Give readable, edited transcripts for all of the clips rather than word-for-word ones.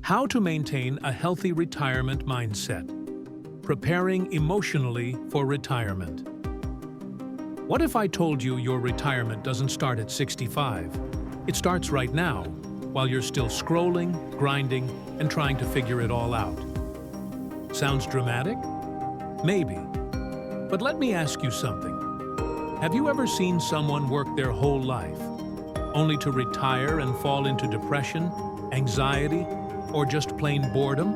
How to maintain a healthy retirement mindset. Preparing emotionally for retirement. What if I told you your retirement doesn't start at 65? It starts right now, while you're still scrolling, grinding, and trying to figure it all out. Sounds dramatic? Maybe. But let me ask you something. Have you ever seen someone work their whole life, only to retire and fall into depression, anxiety, or just plain boredom?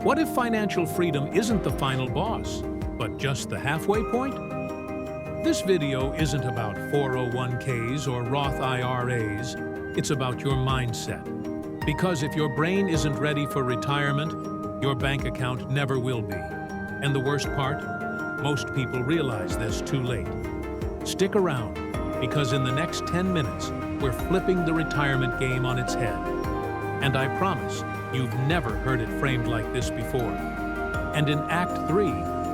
What if financial freedom isn't the final boss, but just the halfway point? This video isn't about 401ks or Roth IRAs, it's about your mindset. Because if your brain isn't ready for retirement, your bank account never will be. And the worst part? Most people realize this too late. Stick around, because in the next 10 minutes, we're flipping the retirement game on its head. And I promise, you've never heard it framed like this before. And in Act 3,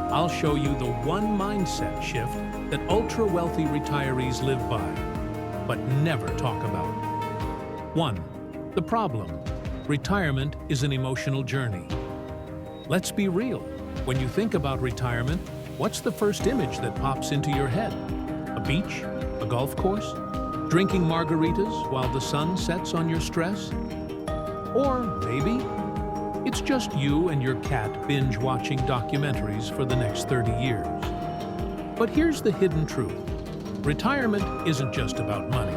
I'll show you the one mindset shift that ultra-wealthy retirees live by, but never talk about. 1. The problem. Retirement is an emotional journey. Let's be real. When you think about retirement, what's the first image that pops into your head? A beach? A golf course? Drinking margaritas while the sun sets on your stress? Or maybe it's just you and your cat binge-watching documentaries for the next 30 years. But here's the hidden truth. Retirement isn't just about money.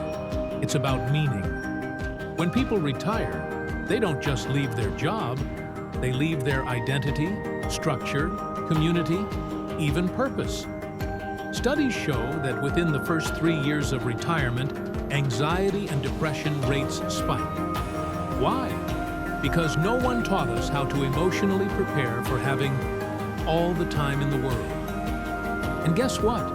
It's about meaning. When people retire, they don't just leave their job. They leave their identity, structure, community, even purpose. Studies show that within the first 3 years of retirement, anxiety and depression rates spike. Why? Because no one taught us how to emotionally prepare for having all the time in the world. And guess what?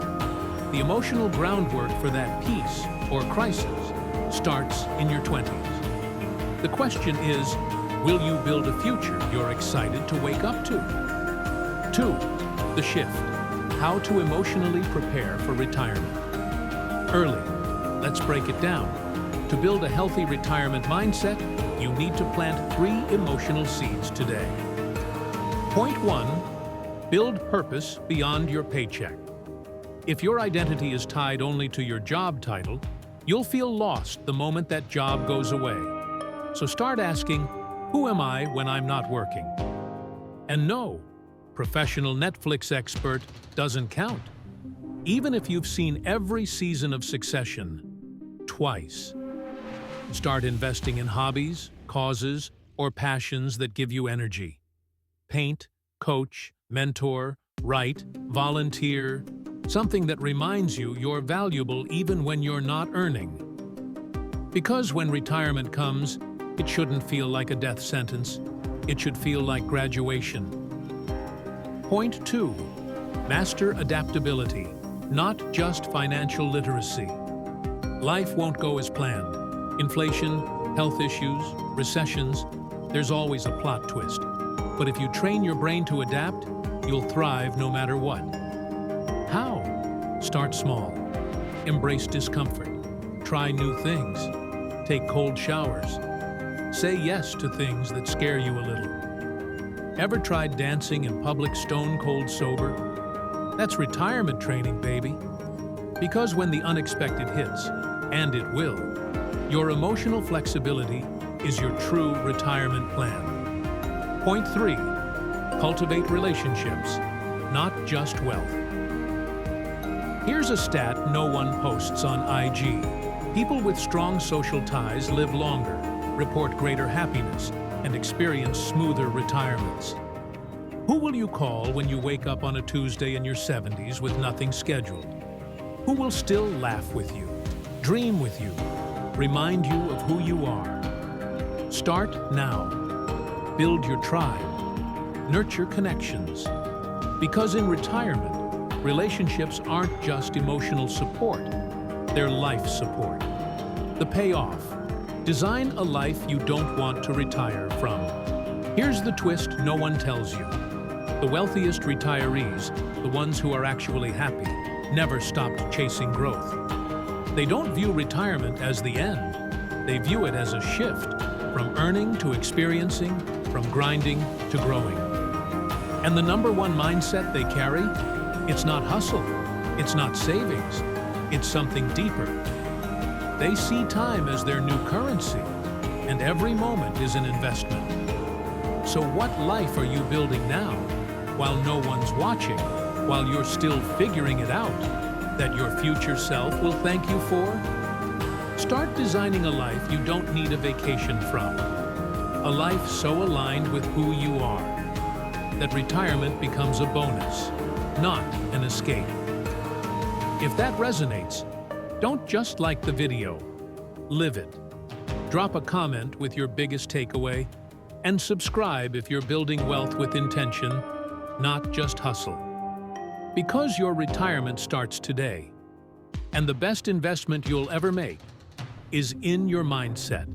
The emotional groundwork for that peace or crisis starts in your 20s. The question is, will you build a future you're excited to wake up to? 2. The shift. How to emotionally prepare for retirement. Early. Let's break it down. To build a healthy retirement mindset, you need to plant 3 emotional seeds today. Point 1. Build purpose beyond your paycheck. If your identity is tied only to your job title, you'll feel lost the moment that job goes away. So start asking, who am I when I'm not working? And no, professional Netflix expert doesn't count. Even if you've seen every season of Succession twice. Start investing in hobbies, causes, or passions that give you energy. Paint, coach, mentor, write, volunteer, something that reminds you you're valuable even when you're not earning. Because when retirement comes, it shouldn't feel like a death sentence. It should feel like graduation. Point 2. Master adaptability, not just financial literacy. Life won't go as planned. Inflation, health issues, recessions, there's always a plot twist. But if you train your brain to adapt, you'll thrive no matter what. How? Start small. Embrace discomfort. Try new things. Take cold showers. Say yes to things that scare you a little. Ever tried dancing in public stone cold sober? That's retirement training, baby. Because when the unexpected hits, and it will, your emotional flexibility is your true retirement plan. Point 3. Cultivate relationships, not just wealth. Here's a stat no one posts on IG. People with strong social ties live longer, report greater happiness, and experience smoother retirements. Who will you call when you wake up on a Tuesday in your 70s with nothing scheduled? Who will still laugh with you, dream with you, remind you of who you are? Start now. Build your tribe. Nurture connections. Because in retirement, relationships aren't just emotional support, they're life support. The payoff. Design a life you don't want to retire from. Here's the twist no one tells you. The wealthiest retirees, the ones who are actually happy, never stopped chasing growth. They don't view retirement as the end. They view it as a shift from earning to experiencing, from grinding to growing. And the number one mindset they carry? It's not hustle, it's not savings, it's something deeper. They see time as their new currency, and every moment is an investment. So what life are you building now, while no one's watching, while you're still figuring it out, that your future self will thank you for? Start designing a life you don't need a vacation from. A life so aligned with who you are, that retirement becomes a bonus, not an escape. If that resonates, don't just like the video, live it. Drop a comment with your biggest takeaway, and subscribe if you're building wealth with intention, not just hustle. Because your retirement starts today, and the best investment you'll ever make is in your mindset.